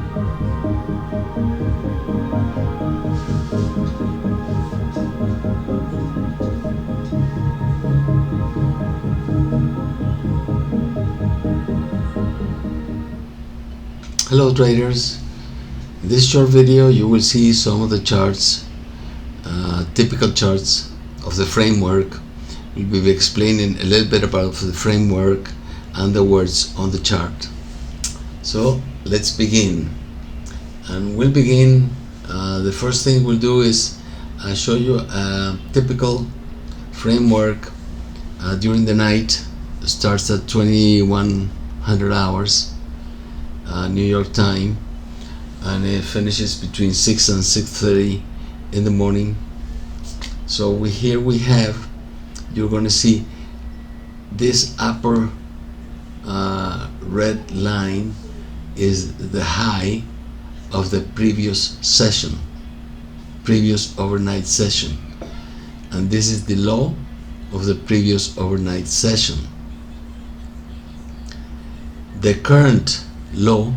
Hello traders, in this short video you will see some of the charts, typical charts of the framework. We'll be explaining a little bit about the framework and the words on the chart. So let's begin, and we'll begin, the first thing we'll do is show you a typical framework during the night. It starts at 2100 hours New York time, and it finishes between 6 and 6:30 in the morning. So here we have, you're going to see this upper red line is the high of the previous session, previous overnight session, and this is the low of the previous overnight session. The current low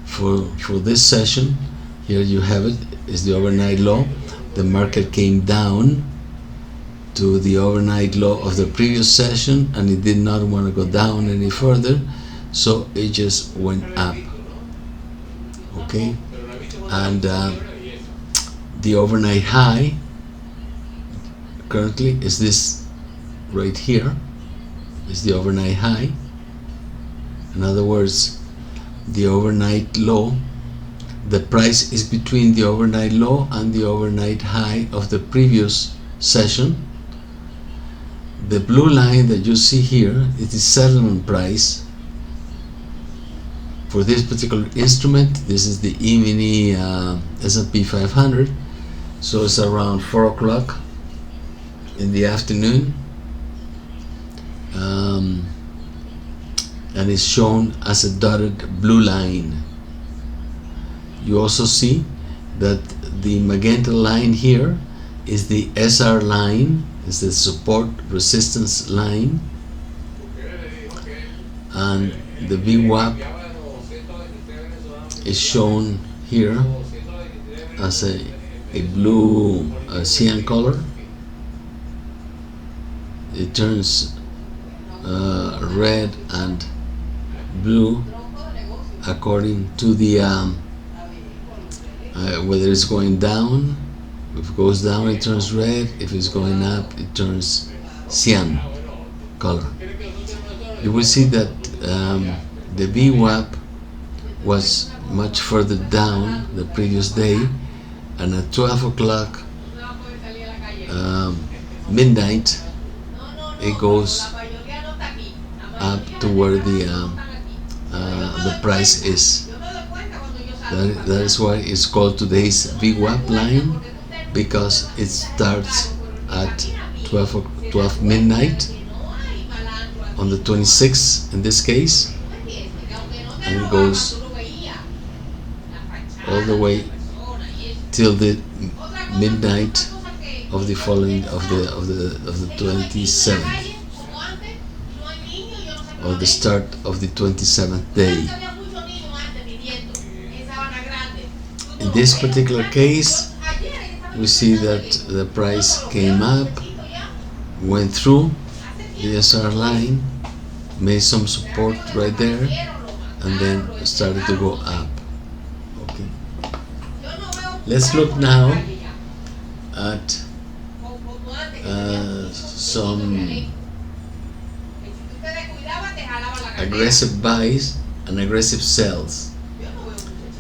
for this session, here you have it, is the overnight low. The market came down to the overnight low of the previous session, and it did not want to go down any further, so it just went up. Okay, and the overnight high currently is this right here, is the overnight high. In other words, the overnight low, the price is between the overnight low and the overnight high of the previous session. The blue line that you see here is the settlement price for this particular instrument. This is the E-mini S&P 500, so it's around 4 o'clock in the afternoon, and is shown as a dotted blue line. You also see that the magenta line here is the SR line, is the support resistance line, and the VWAP is shown here as a blue cyan color. It turns red and blue according to the whether it's going down. If it goes down, it turns red. If it's going up, it turns cyan color. You will see that the VWAP was much further down the previous day, and at 12 o'clock midnight it goes up to where the price is. That is why it's called today's VWAP line, because it starts at 12 midnight on the 26th in this case, and it goes all the way till the midnight of the following of the 27th, or the start of the 27th day. In this particular case, we see that the price came up, went through the SR line, made some support right there, and then started to go up. Okay. Let's look now at some aggressive buys and aggressive sells.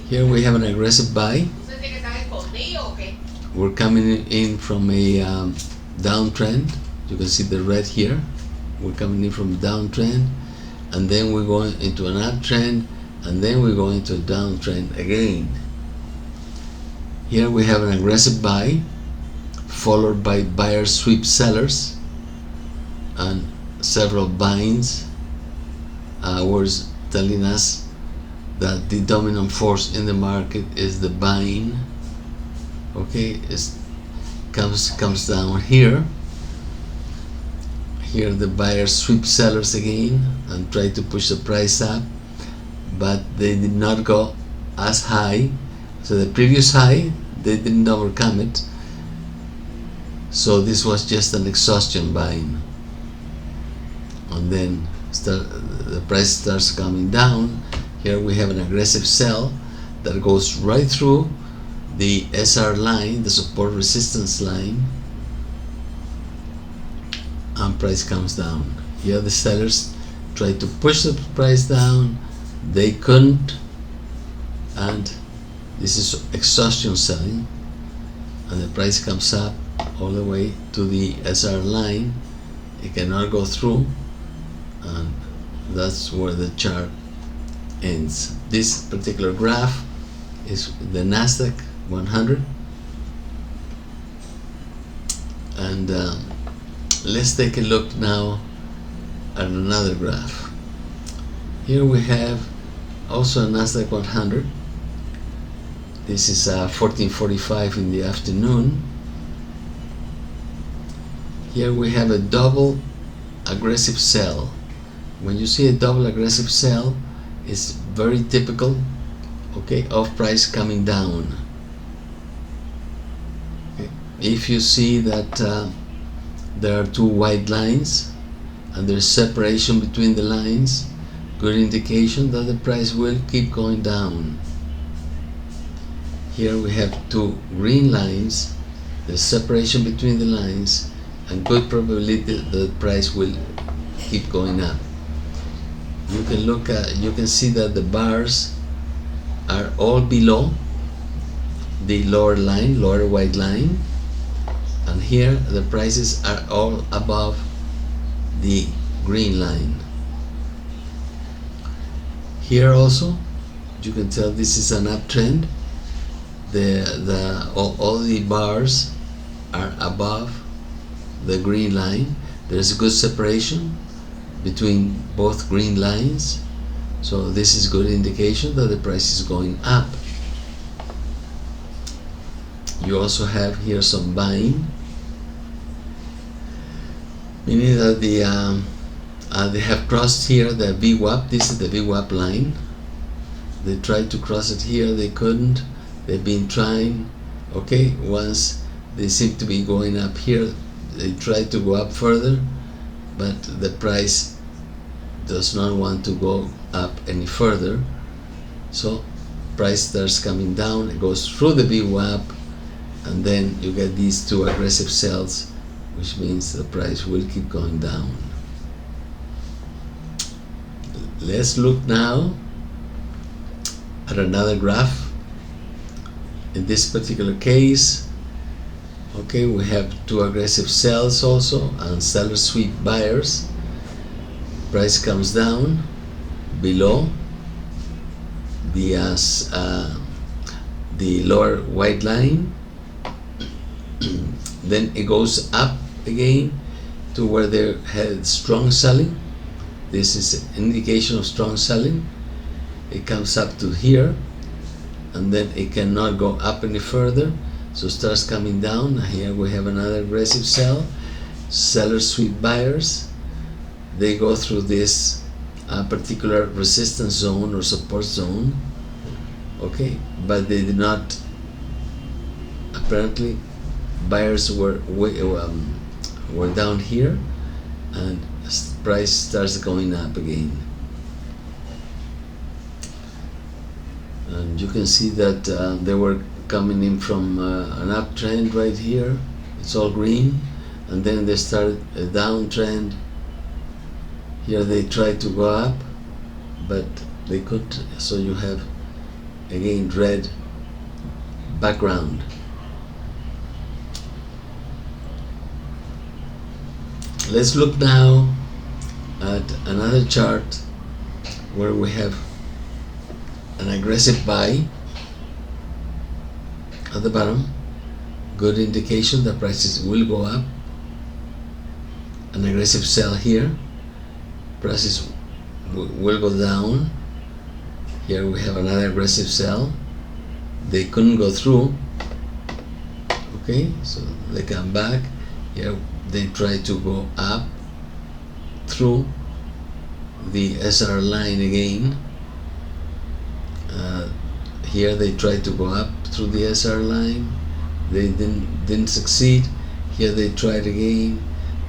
Here we have an aggressive buy. We're coming in from a downtrend. You can see the red here. We're coming in from a downtrend, and then we're going into an uptrend, and then we're going into a downtrend again. Here we have an aggressive buy followed by buyer sweep sellers and several binds, words telling us that the dominant force in the market is the buying. Okay, it comes down here. Here the buyers sweep sellers again and try to push the price up, but they did not go as high, so the previous high they didn't overcome it, so this was just an exhaustion buying, and then the price starts coming down. Here we have an aggressive sell that goes right through the SR line, the support resistance line, and price comes down. Here the sellers tried to push the price down, they couldn't, and this is exhaustion selling, and the price comes up all the way to the SR line. It cannot go through, and that's where the chart ends. This particular graph is the Nasdaq 100, and let's take a look now at another graph. Here we have also a Nasdaq 100. This is 14:45 in the afternoon. Here we have a double aggressive sell. When you see a double aggressive sell, it's very typical, okay, of price coming down. Okay. If you see that there are two white lines and there's separation between the lines, good indication that the price will keep going down. Here we have two green lines, there's separation between the lines, and good probability that the price will keep going up. You can see that the bars are all below the lower line, lower white line, and here the prices are all above the green line. Here also you can tell this is an uptrend. All the bars are above the green line. There's a good separation between both green lines, so this is good indication that the price is going up. You also have here some buying, meaning that they have crossed here the VWAP. This is the VWAP line. They tried to cross it here, they couldn't. They've been trying. Okay, once they seem to be going up here, they try to go up further, but the price does not want to go up any further, so price starts coming down. It goes through the VWAP, and then you get these two aggressive sells, which means the price will keep going down. Let's look now at another graph. In this particular case, okay, we have two aggressive sells also and seller sweep buyers. Price comes down below the lower white line, then it goes up again to where they had strong selling. This is an indication of strong selling. It comes up to here, and then it cannot go up any further, so starts coming down. Here we have another aggressive sell, seller sweep buyers. They go through this particular resistance zone or support zone, okay, but they did not, apparently buyers were down here, and price starts going up again. And you can see that they were coming in from an uptrend right here. It's all green, and then they started a downtrend. Here they tried to go up, but they couldn't. So you have again red background. Let's look now at another chart where we have an aggressive buy at the bottom, good indication that prices will go up. An aggressive sell here, prices will go down. Here we have another aggressive sell, they couldn't go through, okay, so they come back. Here they try to go up through the SR line again. Here they tried to go up through the SR line. They didn't succeed. Here they tried again,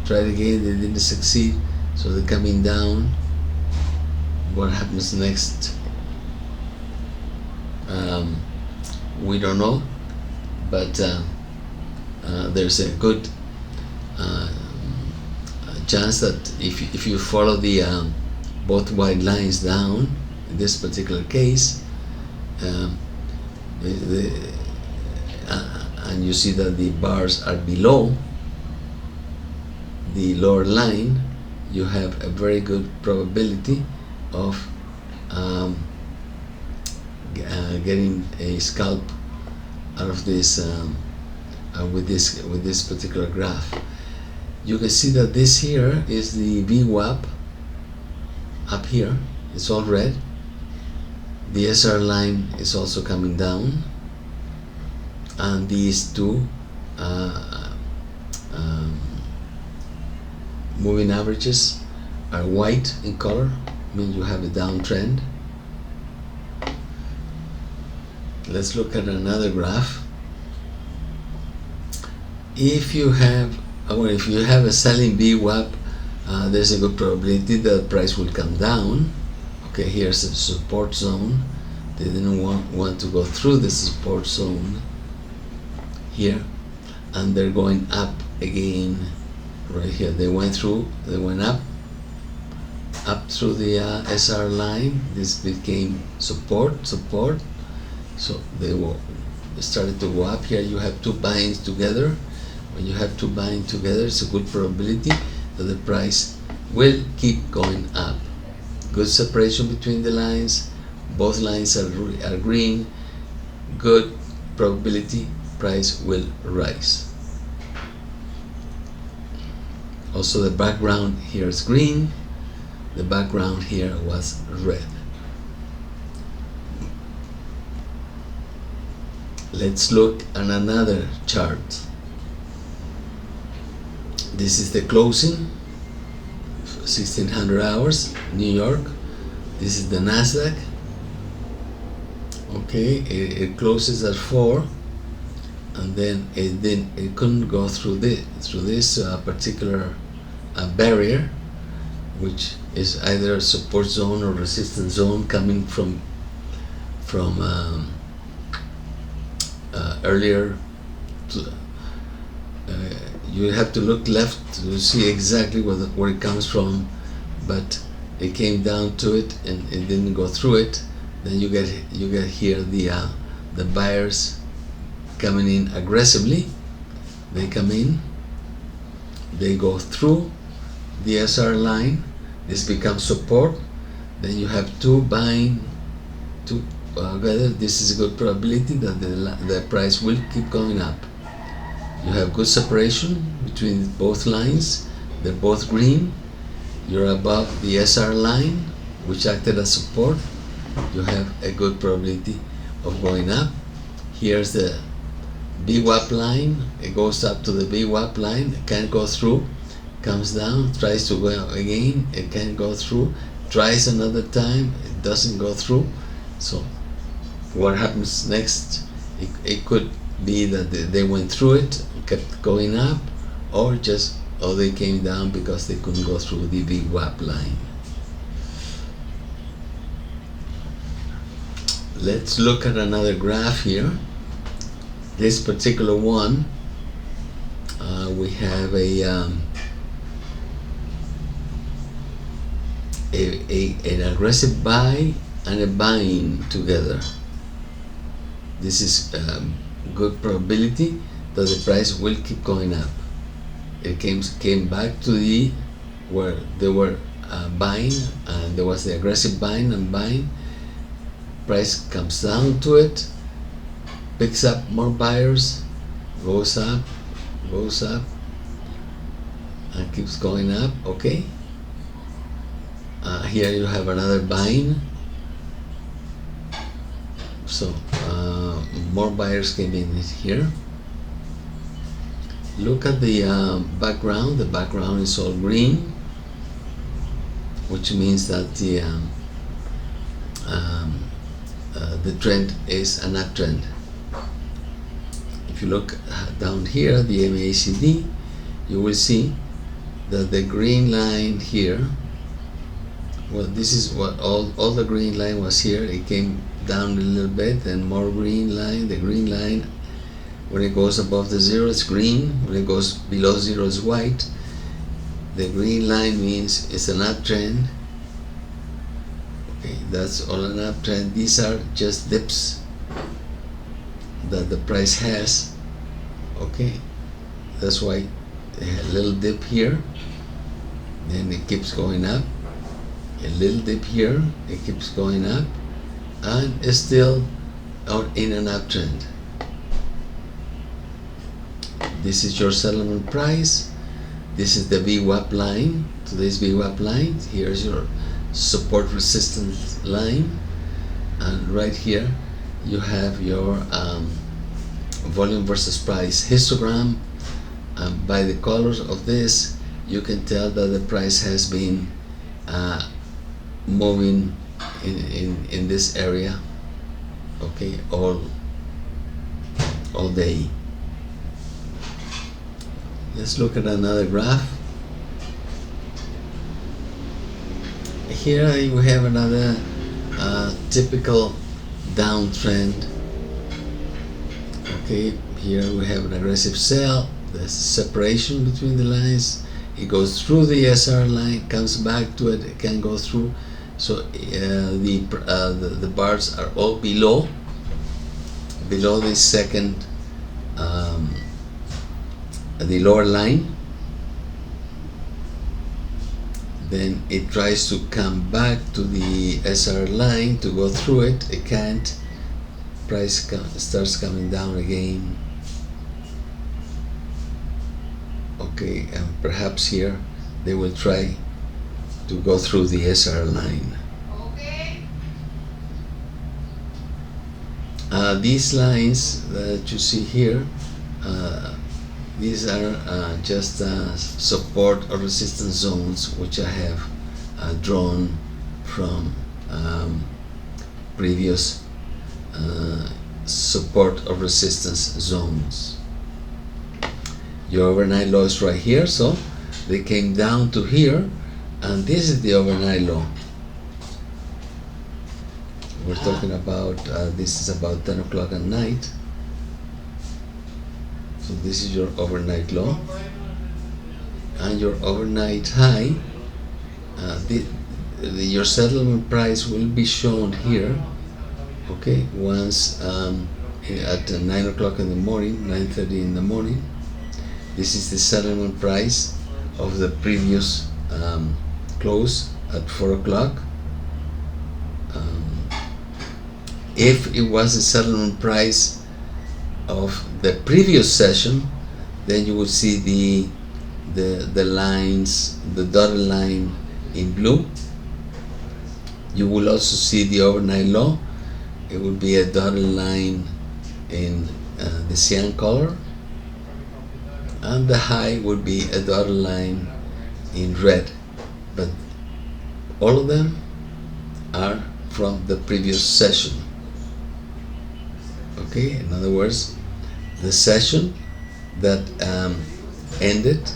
they didn't succeed. So they're coming down. What happens next? We don't know, but there's a good chance that if you follow the both white lines down, in this particular case, and you see that the bars are below the lower line, you have a very good probability of getting a scalp out of this with this particular graph. You can see that this here is the VWAP up here. It's all red. The SR line is also coming down, and these two moving averages are white in color, means you have a downtrend. Let's look at another graph. If you have a selling VWAP, there's a good probability that the price will come down. Okay, here's a support zone. They didn't want to go through the support zone here, and they're going up again right here. They went up through the SR line. This became support. So they started to go up. Here you have two buyings together. When you have two buying together, it's a good probability that the price will keep going up. Good separation between the lines. Both lines are green. Good probability price will rise. Also, the background here is green. The background here was red. Let's look at another chart. This is the closing, 1600 hours, New York. This is the Nasdaq. Okay, it closes at 4, and then it couldn't go through this particular barrier, which is either a support zone or resistance zone coming from earlier. You have to look left to see exactly where it comes from, but it came down to it and it didn't go through it. Then you get here the buyers coming in aggressively. They come in, they go through the SR line. This becomes support. Then you have two buying together. This is a good probability that the price will keep going up. You have good separation between both lines. They're both green. You're above the SR line, which acted as support. You have a good probability of going up. Here's the VWAP line. It goes up to the VWAP line. It can't go through. Comes down, tries to go again. It can't go through. Tries another time. It doesn't go through. So what happens next? It could be that they went through it, kept going up, or they came down because they couldn't go through the VWAP line. Let's look at another graph here. This particular one, we have an aggressive buy and a buying together. This is good probability that the price will keep going up. It came back to where they were buying, and there was the aggressive buying and buying. Price comes down to it, picks up more buyers, goes up, and keeps going up. Okay. Here you have another buying. So more buyers came in here. Look at the background. The background is all green, which means that the trend is an uptrend. If you look down here, the MACD, you will see that the green line here, well, this is what all the green line was here. It came down a little bit, and more green line. The green line, when it goes above the zero, it's green. When it goes below zero, it's white. The green line means it's an uptrend. Okay, that's all an uptrend. These are just dips that the price has. Okay, that's why a little dip here, then it keeps going up. A little dip here, it keeps going up, and it's still out in an uptrend. This is your settlement price. This is the VWAP line, today's VWAP line. Here's your support resistance line, and right here you have your volume versus price histogram. By the colors of this, you can tell that the price has been moving in this area, okay, all day. Let's look at another graph. Here you have another typical downtrend. Okay, here we have an aggressive sell. There's separation between the lines. It goes through the SR line, comes back to it, it can go through. So the bars are all below the second, the lower line. Then it tries to come back to the SR line to go through it. It can't. Price starts coming down again. Okay, and perhaps here they will try to go through the SR line. Okay. These lines that you see here, these are just support or resistance zones which I have drawn from previous support or resistance zones. Your overnight low is right here, so they came down to here, and this is the overnight low. We're talking about this is about 10 o'clock at night. So this is your overnight low, and your overnight high. Your settlement price will be shown here. Okay, once at 9 o'clock in the morning, 9:30 in the morning. This is the settlement price of the previous close at 4 o'clock. If it was the settlement price of the previous session, then you will see the lines, the dotted line in blue. You will also see the overnight low. It will be a dotted line in the cyan color, and the high would be a dotted line in red. But all of them are from the previous session. Okay, in other words, the session that ended,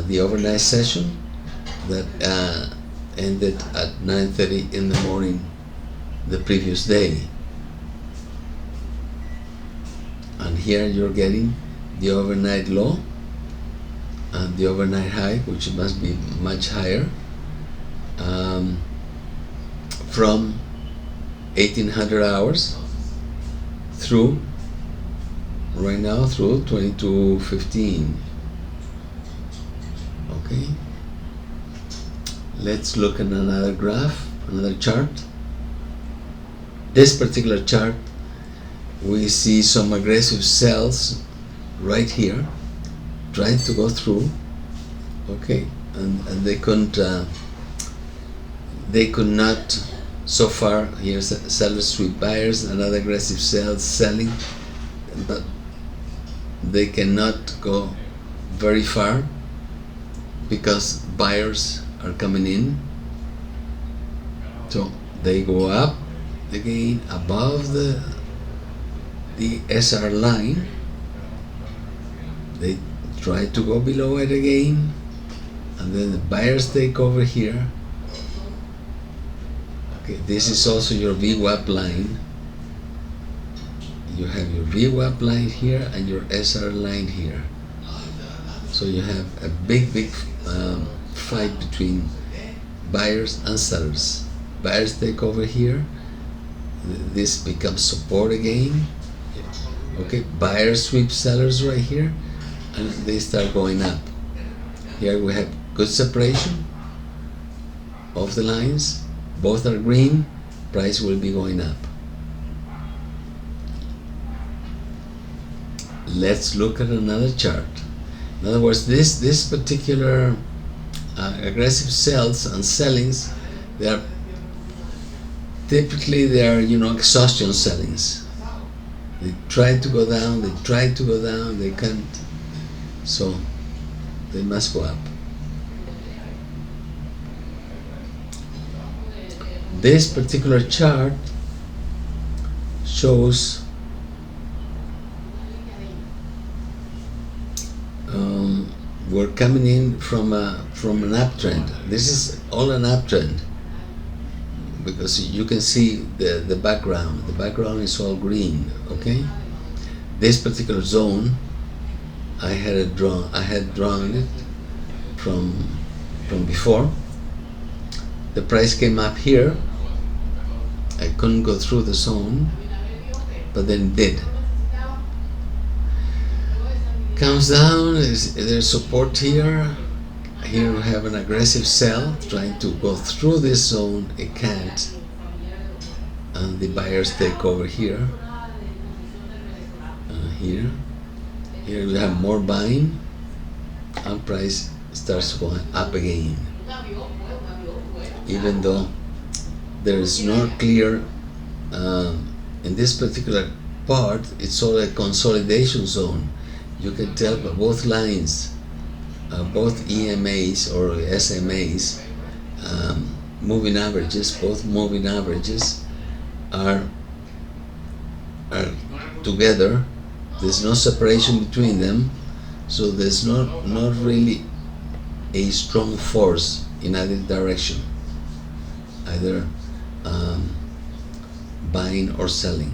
the overnight session that ended at 9:30 in the morning the previous day. And here you're getting the overnight low and the overnight high, which must be much higher, from 1800 hours through right now through 2215. Okay, let's look at another graph, another chart. This particular chart, we see some aggressive sells right here trying to go through. Okay, and they could not so far. Here's sellers, sweep buyers, another aggressive sales selling, but they cannot go very far because buyers are coming in. So they go up, again above the SR line. They try to go below it again, and then the buyers take over here. Okay, this is also your VWAP line. You have your VWAP line here and your SR line here. So you have a big fight between buyers and sellers. Buyers take over here. This becomes support again. Okay, buyers sweep sellers right here, and they start going up. Here we have good separation of the lines. Both are green. Price will be going up. Let's look at another chart. In other words, this particular aggressive sells and sellings, they are typically exhaustion sellings. They try to go down, they can't, so they must go up. This particular chart shows we're coming in from an uptrend. This is all an uptrend because you can see the background. The background is all green. Okay, this particular zone, I had drawn it from before. The price came up here. I couldn't go through the zone, but then did. Comes down, there's support here. Here we have an aggressive sell trying to go through this zone. It can't, and the buyers take over here. Here we have more buying, and price starts going up again. Even though there is no clear in this particular part, it's all a consolidation zone. You can tell by both lines, both EMAs or SMAs, moving averages, both moving averages are together. There's no separation between them, so there's not really a strong force in either direction, either buying or selling.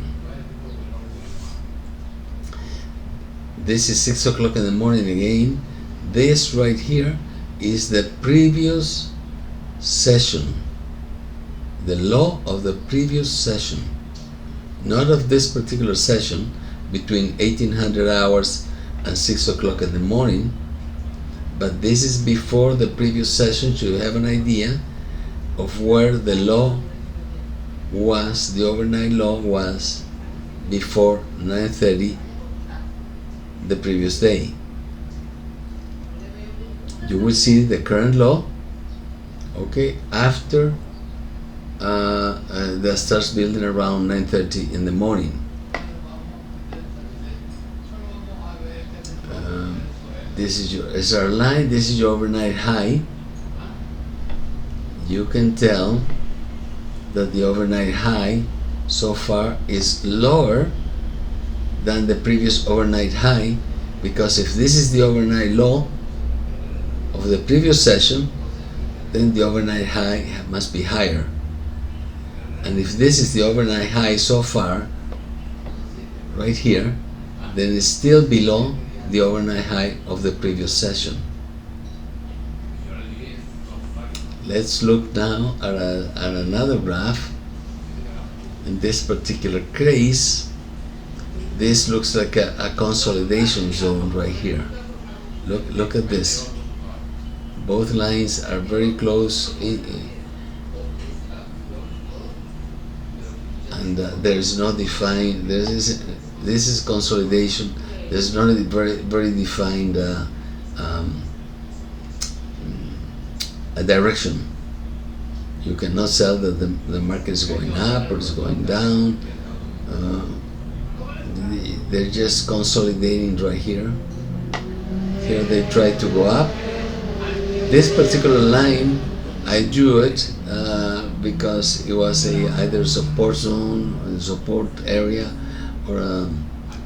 This is 6 o'clock in the morning again. This right here is the previous session, the low of the previous session, not of this particular session between 1800 hours and 6 o'clock in the morning, but this is before the previous session, so you have an idea of where the low was, the overnight low was before 9:30 the previous day. You will see the current low, okay, after that starts building around 9:30 in the morning. This is your SR line, this is your overnight high. You can tell that the overnight high so far is lower than the previous overnight high, because if this is the overnight low of the previous session, then the overnight high must be higher. And if this is the overnight high so far, right here, then it's still below the overnight high of the previous session. Let's look now at another graph. In this particular case, this looks like a consolidation zone right here. Look at this. Both lines are very close, and there's no defined. This is consolidation. There's not a very defined a direction. You cannot tell that the market is going up or is going down. They're just consolidating right here. Here they try to go up. This particular line, I drew it because it was a either support zone, a support area, or a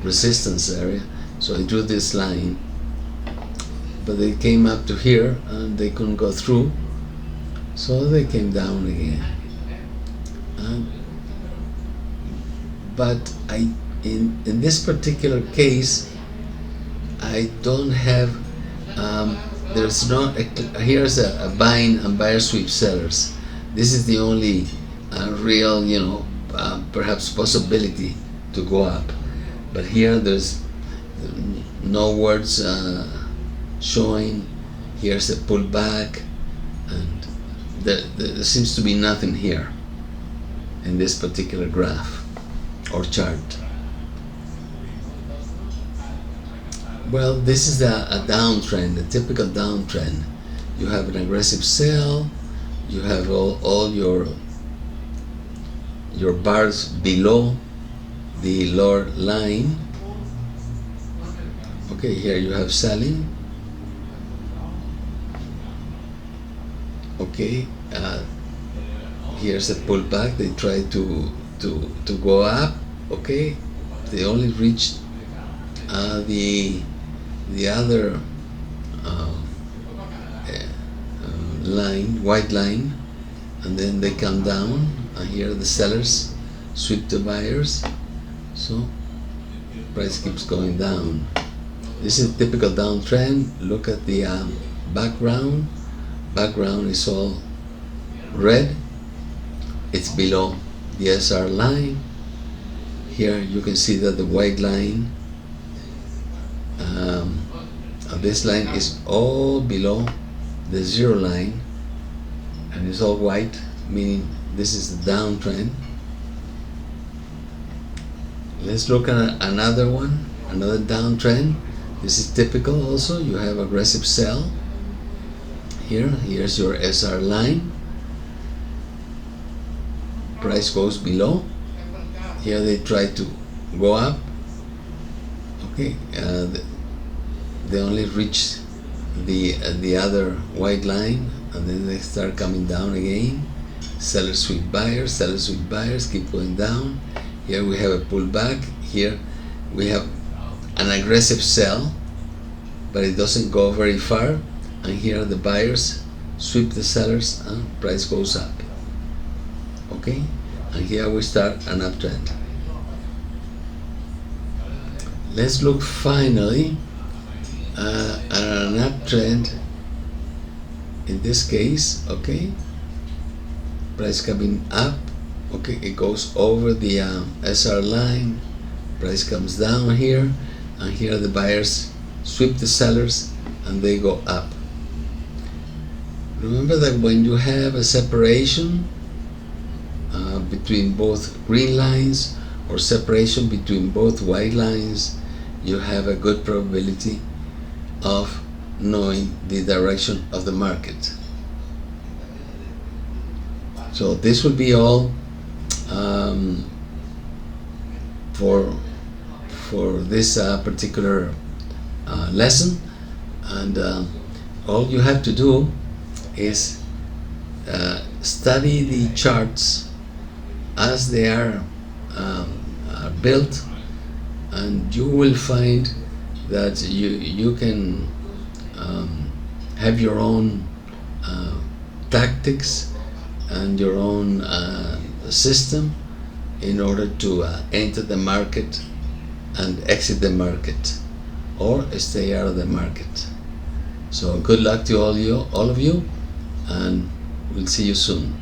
resistance area. So I drew this line, but they came up to here and they couldn't go through, so they came down again. But in this particular case, I don't have there's not here's a buying and buyer sweep sellers. This is the only real, perhaps possibility to go up. But here there's no words showing. Here's a pullback, and there seems to be nothing here in this particular graph or chart. Well, this is a downtrend, a typical downtrend. You have an aggressive sell, you have all your bars below the lower line. Okay, here you have selling. Okay, here's a pullback. They try to go up. Okay, they only reached the other line, white line, and then they come down, and here the sellers sweep the buyers, so price keeps going down. This is a typical downtrend. Look at the background. Background is all red. It's below the SR line. Here you can see that the white line, this line is all below the zero line, and it's all white, meaning this is the downtrend. Let's look at another one, another downtrend. This is typical also. You have aggressive sell. Here's your SR line. Price goes below. Here they try to go up. Okay, they only reach the other white line, and then they start coming down again. Seller sweep buyers keep going down. Here we have a pullback. Here we have an aggressive sell, but it doesn't go very far. And here the buyers sweep the sellers and price goes up. Okay, and here we start an uptrend. Let's look finally at an uptrend. In this case, okay, price coming up. Okay, it goes over the SR line. Price comes down here, and here the buyers sweep the sellers and they go up. Remember that when you have a separation between both green lines, or separation between both white lines, you have a good probability of knowing the direction of the market. So this will be all for this particular lesson, and all you have to do is study the charts as they are built, and you will find that you can have your own tactics and your own system in order to enter the market and exit the market, or stay out of the market. So good luck to all of you, and we'll see you soon.